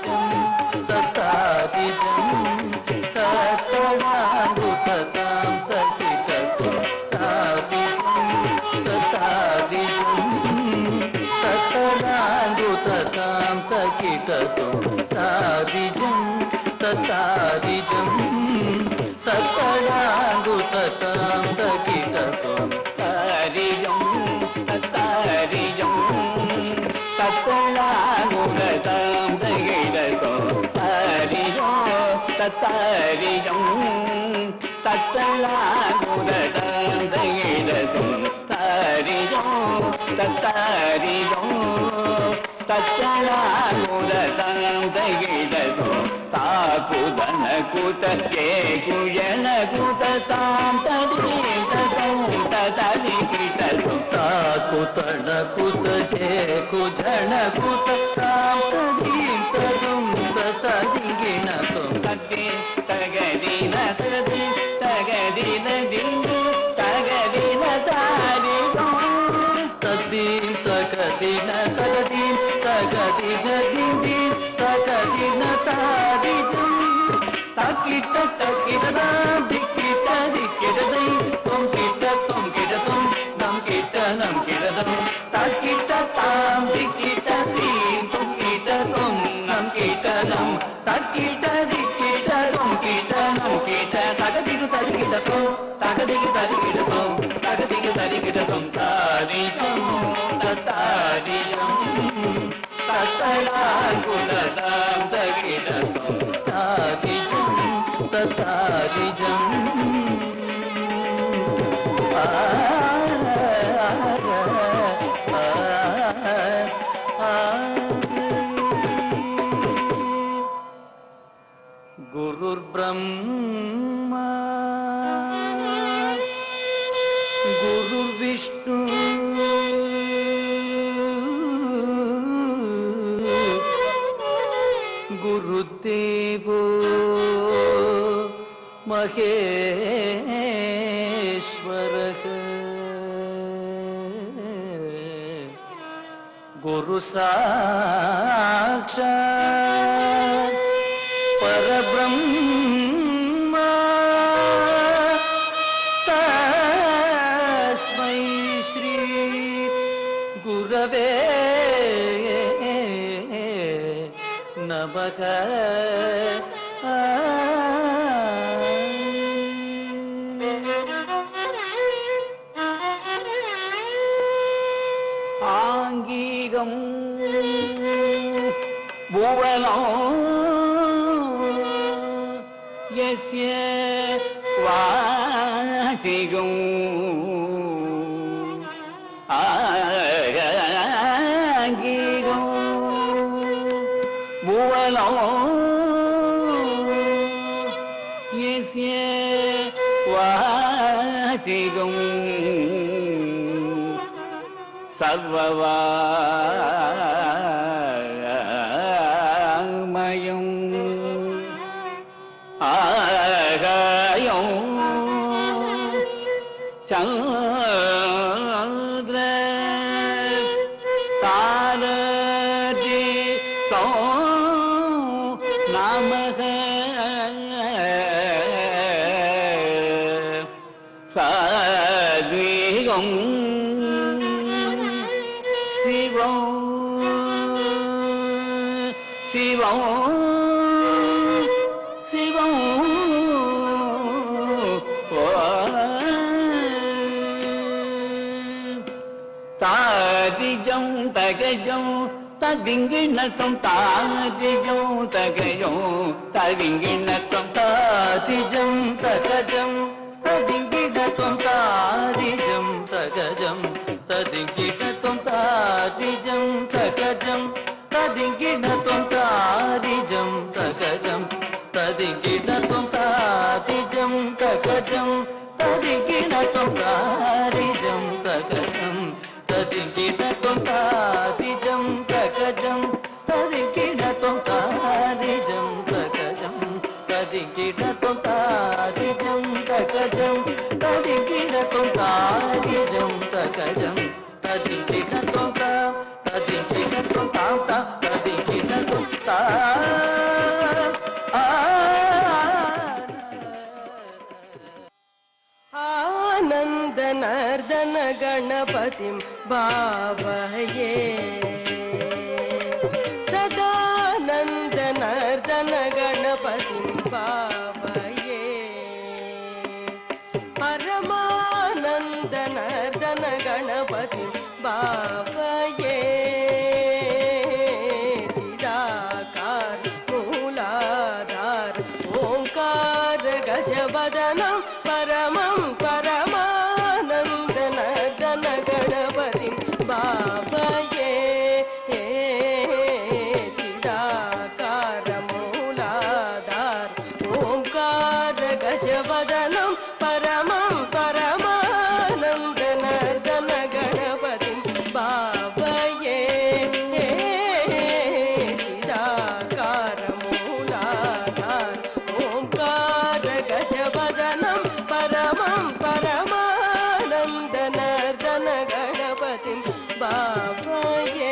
ततादिजं ततादिजं ततडांगु ततां तकिटतुं तादिजं ततादिजं ततडांगु ततां तकिटतुं तादिजं ततादिजं ततडांगु ततां तकिटतुं तादिजं ततादिजं ततडांगु ततां तकिटतुं तादिजं ततादिजं ततडांगु ततां तकिटतुं तादिजं ततादिजं ततडांगु ततां तकिटतुं ताकुदन कुत के कुयन कुत तां तदीं ततं तदि किटतुं ताकुतन कुत जे कुजन कुत तां तदीं तदुं तदि गिणतुं तदि तगदिन तदि तगदिन दिन्दु तगदिन तादिदुं तदीं तगदिन तगदिं तगदिन दिन्दि तगदिन तादिदुं ताकिट तकिटदां दिकिट दिकिटदै त्वं किटतं नं किटदं ताकिट तां दिकिट दीं त्वं किटतं नं किटदं ताकिट दिकिट त्वं किटनं किट तगदिगु तदिकिटतं तगदिगु तदिकिटतं तगदिगु तदिकिटतं तादिजं ततादिजं ततडांगु ततां तकिटतुं तादिजं ततादिजं गुरुर्ब्रह्मा गुरुर्विष्णु गुरुदेवो महेश्वरः गुरु साक्षात् परब्रह्म तस्मै श्री गुरवे नमः ஆங்கீகம் புவனம் யஸ்ய வாசிகம் ஆங்கீகம் புவனம் யஸ்ய வாசிகம் सर्ववाङ्मयं आगायं चन्द्र तारदितो नमः साद्विगं शिवं शिवं तादिजं तगजं तदिंगिणतं तादिजं तगजं तदिंगिणतं तादिजं तगजं तदिंगिणतं तादिजं तगजं तदिंगिणतं तादिजं तगजं तदिंगिणतं तादिजं तगजं तदिंगिणतं तादिजं तगजं तदिंगिणतं तादिजं तगजं तदिंगिणतं तादिजं तगजं तदिंगिणतं तादिजं तगजं तदिंगिणतं तादिजं तगजं तदिंगिणतं तादिजं तगजं तदिंगिणतं तादिंगिणतं तां तां तदिंगिणतं ता गणपतिं भावये सदानन्दनर्दन गणपतिं भावये परमानन्दनर्दन गणपतिं भावये चिदाकार मूलाधार ओंकार गजवदनं परमं परमानन्दनर्दन गणपतिं भावये चिदाकार मूलाधार ओंकार गजवदनं परमं परमानन्दनर्दन गणपतिं भावये चिदाकार मूलाधार ओंकार गजवदनं परमं परमानन्दनर्दन गणपतिं भावये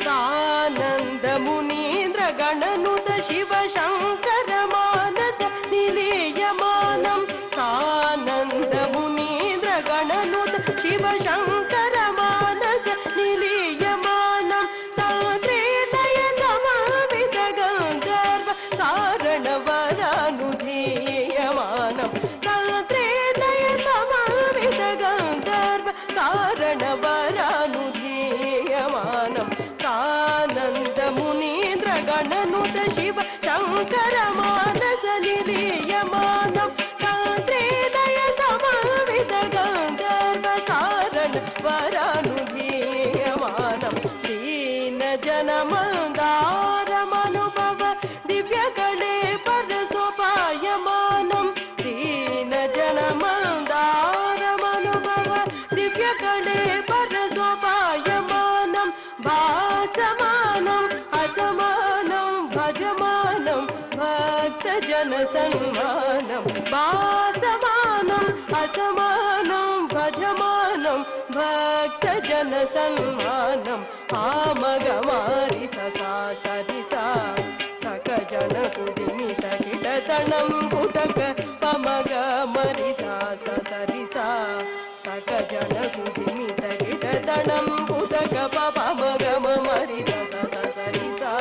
सानंद मुनीन्द्र गणनुत शिव शंकर मानस निलीयमानं सानंद मुनीन्द्र गणनुत शिव शंकर मानस निलीयमानं तन्त्रेलय समावित गंधर्व सारणवरानुधीयमानं तन्त्रेलय समावित गंधर्व सारणवरानुधीयमानं सानंद मुनीन्द्र गणनुत शिव शंकर मानस निलीयमानं तन्त्रेलय समावित गंधर्व सारण वरानुधीयमानं दीन जनमन्दारमनुभव दिव्य कले परसोपायमानं दीन जनमन्दारमनुभव दिव्य कले परसोपायमानं भासमानं असमानं भजमानं भक्तजन सन्मानं भासमानं असमानं भजमानं भक्तजन सन्मानं आमगमारि ससा सरिसा तक जन कुदिमित किटतनं कुतक पमग मरिसा सरिसा तक जन कुदिमित किटतनं कुतक पमग मरिसा सरिसा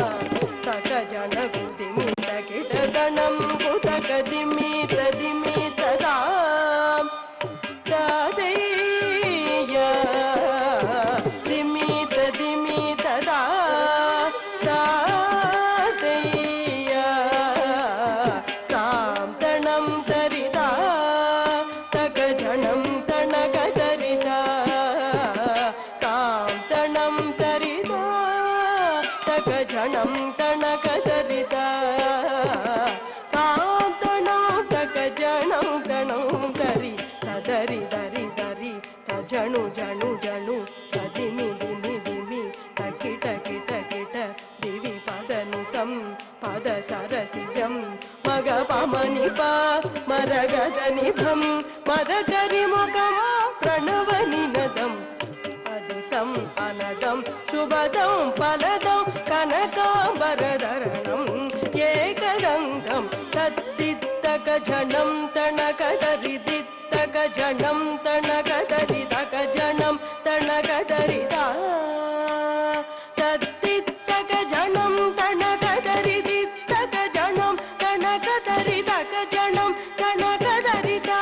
तक जन कुदिमित किटतनं कुतक दिमित दिमित दाम दादेय दिमित दिमित दा दादेय ताम तणं तरिता तक जनं तणक तरिता ताम तणं तरिता तक जनं तणक तरिता ताम तणं तक जनं तणं तरि तदरि दरि दरि तजणु जणु जणु तदिमि दिमि दिमि तकिट किट किट दिवि पदनुतं पद सरसिजं मग पमनि प मरगदनिभं मदकरिमुखं प्रणवनिनदम् अदितं अनदं शुभदं फलदं कनकाम्बरधरणं एकदन्तं तद्दित्तक झणं तणकदरिदित्तक झणं तणकदरिदक झणं तणकदरिदा तद्दित्तक झणं तणकदरिदित्तक झणं तणकदरिदक झणं तणकदरिदा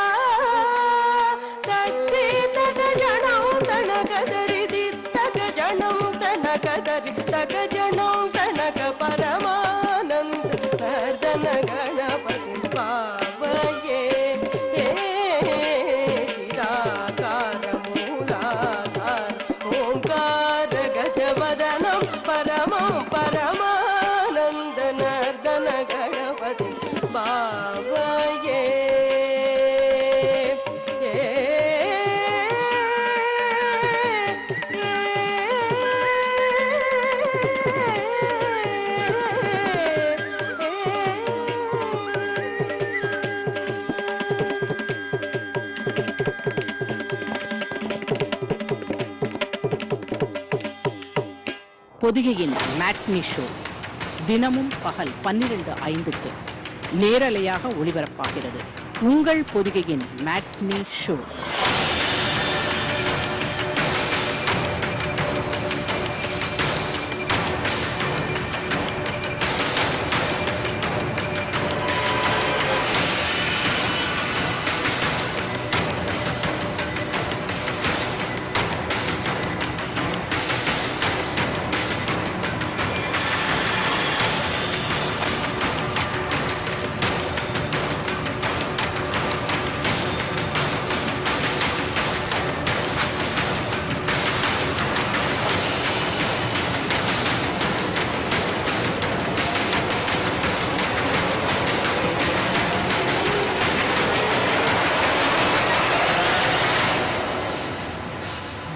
तद्दित्तक झणं तणकदरिदित्तक झणं तणकदरिदक झणं तणक परमानन्द नर्दन गणपतिं भावये चिदाकार मूलाधार ओंकार गजवदनं परमं परमानन्द नर्दन गणपतिं भावये பொதிகையின் மேட்னி ஷோ தினமும் பகல் 12:05 நேரலையாக ஒளிபரப்பாகிறது. உங்கள் பொதிகையின் மேட்னி ஷோ.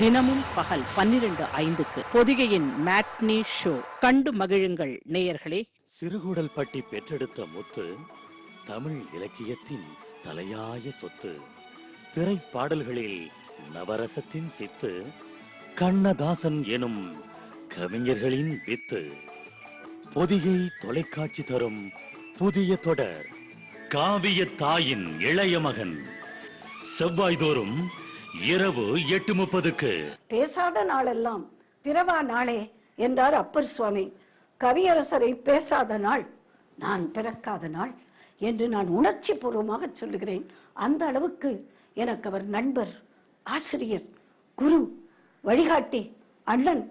தினமும் பகல் 12:05 பொதிகையின் மேட்னி ஷோ கண்டு மகிழுங்கள் நேயர்களே. சிறுகூடல்பட்டி பெற்றெடுத்த முத்து தமிழ் இலக்கியத்தின் தலையாய சொத்து. திரைப்பாடல்களில் நவரசத்தின் சித்து, கண்ணதாசன் எனும் கவிஞர்களின் வித்து. பொதிகை தொலைக்காட்சி தரும் புதிய தொடர் காவிய தாயின் இளைய மகன். செவ்வாய்தோறும் இரவு 8:30. பேசாத நாளெல்லாம் பிறவா நாளே என்றார் அப்பர் சுவாமி. கவியரசரை பேசாத நாள் நான் பிறக்காத நாள் என்று நான் உணர்ச்சி பூர்வமாக சொல்லுகிறேன். அந்த அளவுக்கு எனக்கு அவர் நண்பர், ஆசிரியர், குரு, வழிகாட்டி, அண்ணன்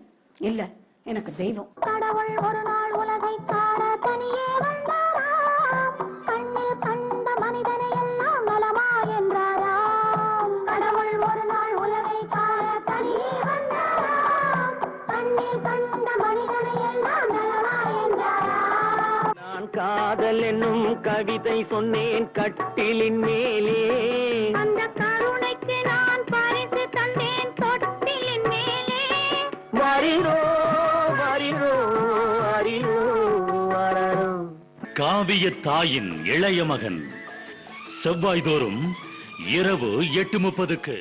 இல்ல, எனக்கு தெய்வம். கடவுள் ஒரு நாள் உலகை காண தனியே வந்தாராம். கண்ணில் கண்ட மனிதனை எல்லாம் நலமா என்றாராம். கடவுள் ஒரு நாள் உலகை காண தனியே வந்தாராம். கண்ணில் கண்ட மனிதனை எல்லாம் நலமா என்றாராம். நான் காதல் என்னும் கவிதை சொன்னேன் கட்டிலின் மேலே. அந்த கருணைக்கு நான் பரிசு தந்தேன் தொட்டிலின் மேலே. வாரிரோ வாரிரோ வாரிரோ வாரோ. காவிய தாயின் இளைய மகன். செவ்வாய்தோறும் இரவு 8:30.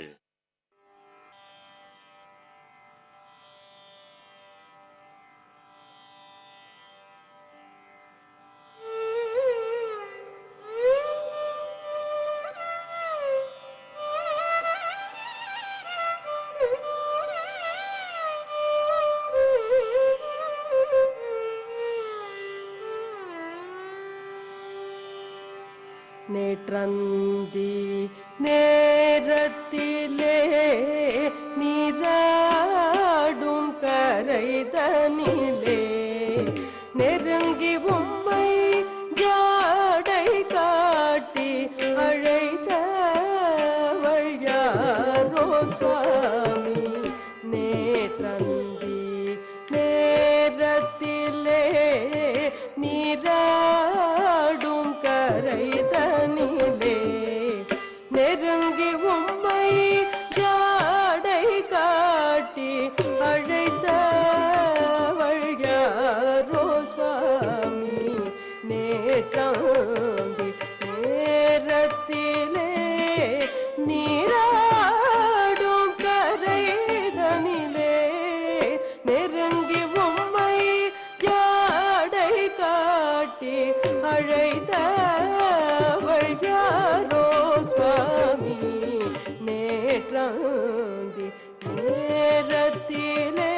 நேற்றந்தி நேரத்திலே நீராடும் கரைதனிலே நெருங்கி உம்மை ஜாடை காட்டி அழைத்தவள் யாரோ சுவாமி. நேற்றந்தி நேரத்திலே நீராடும் கரைதனிலே நெருங்கி உம்மை ஜாடை காட்டி அழைத்தவள் யாரோ சுவாமி. நேற்றந்தி நேரத்திலே நீராடும் கரைதனிலே நெருங்கி உம்மை ஜாடை காட்டி அழைத்தவள் யாரோ சுவாமி. நேற்றந்தி நேரத்திலே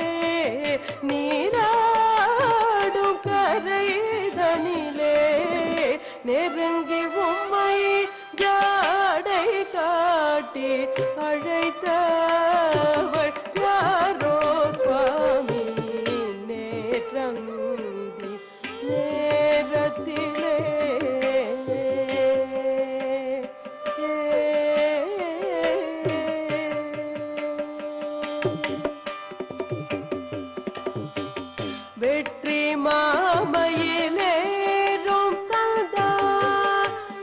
நீராடும் கரைதனிலே நெருங்கி உம்மை ஜாடை காட்டி அழைத்தவள் யாரோ சுவாமி. நேற்றந்தி நேரத்திலே வெற்றி மாமையிலேறும் கந்தா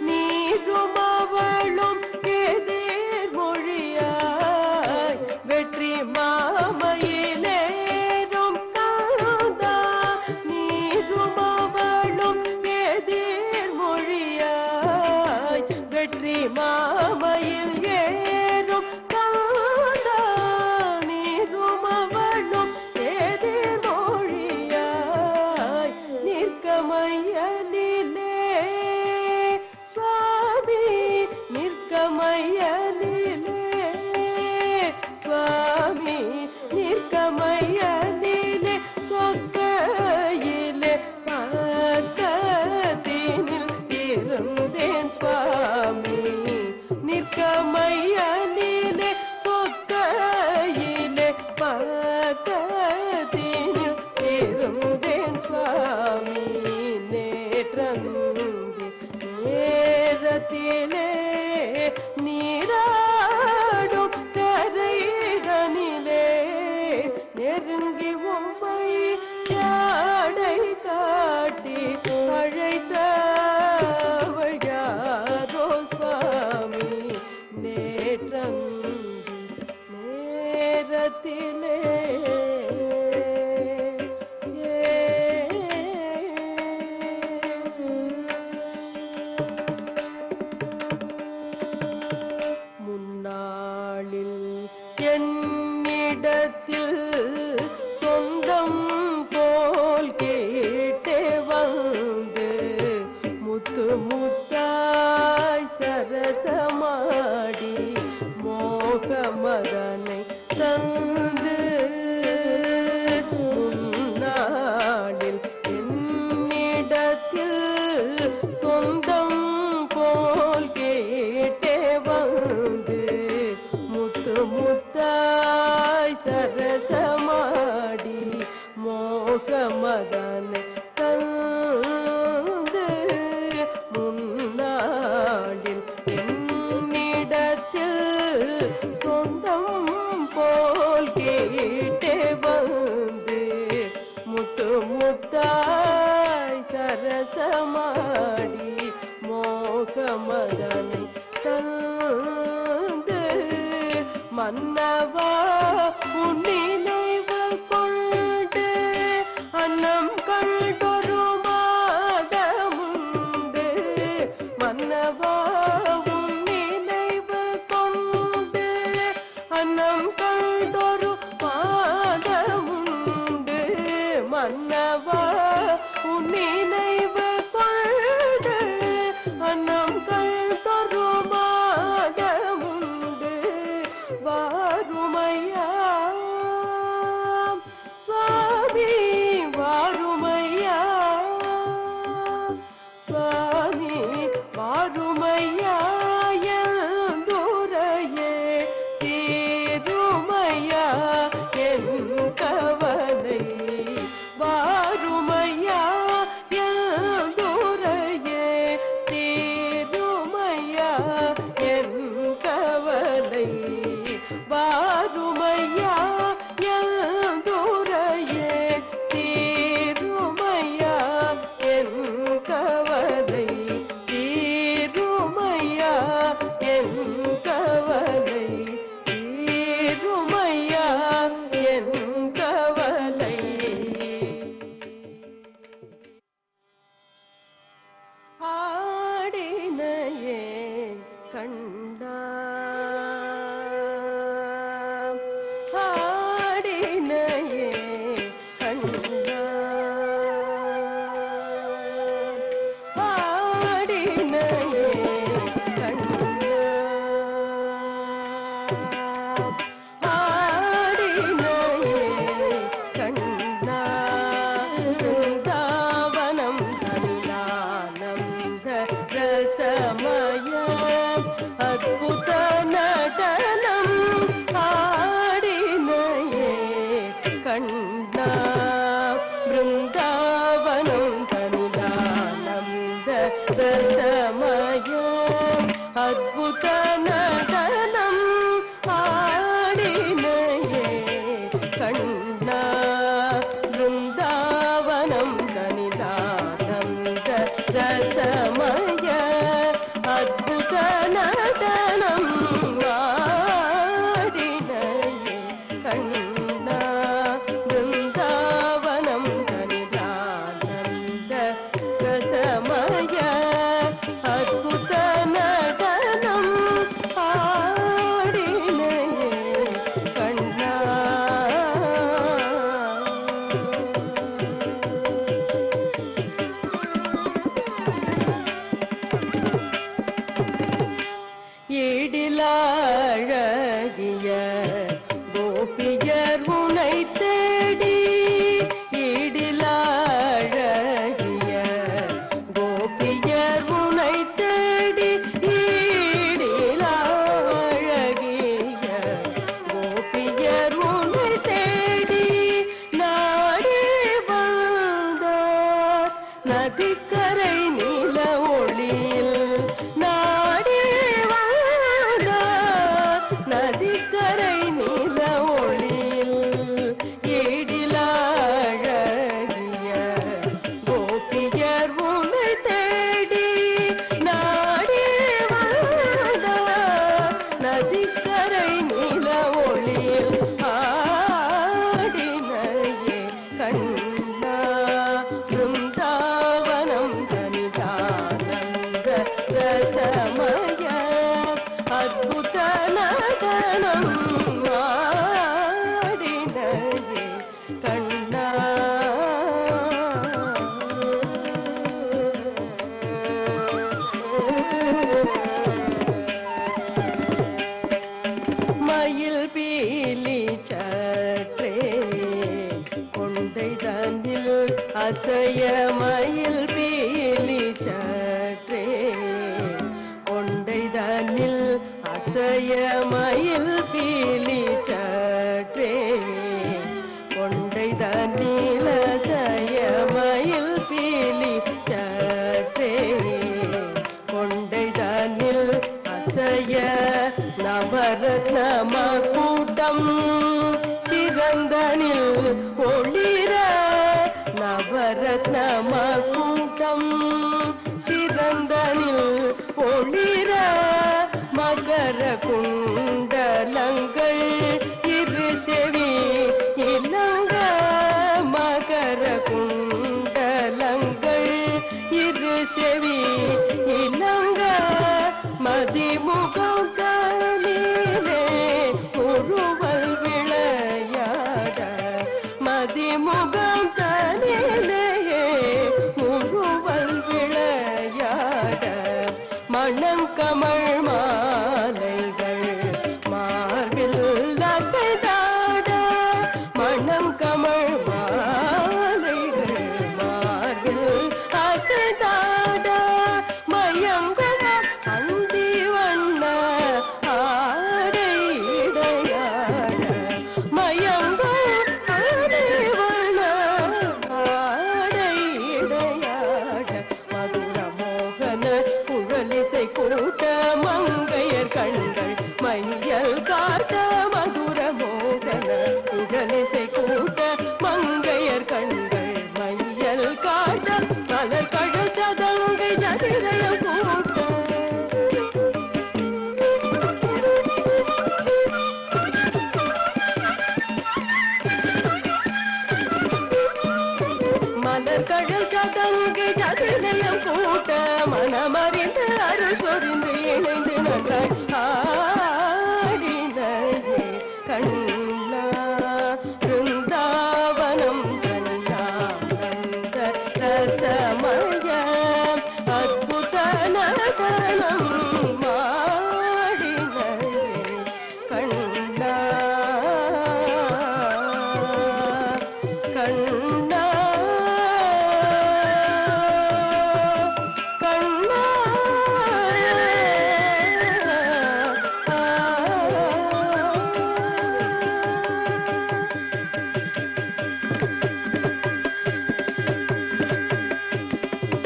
நீரும் அவளும் எதிர் மொழியாய் வெற்றி நேரத்திலே முன்னாளில் என்னிடத்தில் சொந்தம் போல் கேட்டே வந்து முத்து முத்தாய் சரசமாடி மோகமதனை தந்து முன்னாளில் என்னிடத்தில் சொந்தம் போல் கேட்டே வந்து முத்து முத்தாய் சரசமாடி மோகமதனை தந்து முன்னாளில் என்னிடத்தில் சொந்தம் போல் கேட்டே வந்து முத்து முத்தாய் சரசமாடி மோகமதனை தந்து மன்னவா உன் நினைவு கொண்டு அன்னம் கண்டொரு மாதமுண்டு மன்னவா உன் நினைவு கொண்டு அன்னம் கண்டொரு மாதமுண்டு மன்னவா உன் நினைவு கொண்டு அன்னம் கண்டொரு மாதமுண்டு வாருமையா சுவாமி வாருமையா சுவாமி வாருமையா எந்துரையே தீருமையா என் கவலை வாருமையா எந்துரையே தீருமையா என் கவலை வாருமையா எந்துரையே தீருமையா என் கவலை தீருமையா என் கவலை தீருமையா என் கவலை ஆடினையே கண்டா ஆடினையே கண்டா ஆடினையே கண்டா ஆடினையே கண்டா பிருந்தாவனம் தனிலானந்த ரசமயம் அத்புத நடனம் ஆடினையே கண்டா பிருந்தாவனம் தனிலானந்த ரசமயம் அத்புத நடனம் கரை நில ஒளியில் ஆடினையே கண்ணா பிருந்தாவனம் தனிதானந்த ரசமய அத்புத நடனம் ஆடினையே கண்ணா மயில் பீலி சற்றே கொண்டை தன்னில் அசைய மயில் பீலி சற்றே கொண்டை தன்னில் அசைய மயில் பீலி சற்றே கொண்டை தன்னில் அசைய மயில் பீலி சற்றே கொண்டை தன்னில் அசைய நவரத்னம கூட்டம் சிறந்தனில் ஒளிர நவரத்னம கூட்டம் சிறந்தனில் ஒளிர மகர குண்டலங்கள் இரு செவி இளங்க மகர குண்டலங்கள் இரு செவி இளங்க மதிமுகம் தனிலே ஒருவல் விளையாட மதிமுகம் தனிலே ஒருவல் விளையாட மணம் கமழ் மாலைகள் மார்பில் அசைதாட மணம் கமழ் மாலைகள் மார்பில் அசைதாட மயங்குக அந்தி வண்ண ஆடை இடையாட மயங்கு ஆடை வண்ண ஆடை இடையாட மதுர மோகன குழலிசை கூட்ட மங்கையர் கண்கள் மையல் காட்ட மதுர மோகன குழலிசை கூட்ட மங்கையர் கண்கள் மையல் காட்ட மலர் கழுத்த தங்கை ஜதிரைய கூட்ட மலர் கழல் சதங்கை ஜதிரையம் கூட்ட மனமறிந்து அருள் சொரிந்து இணைந்து நன்றாய் ஆடினையே கண்ணா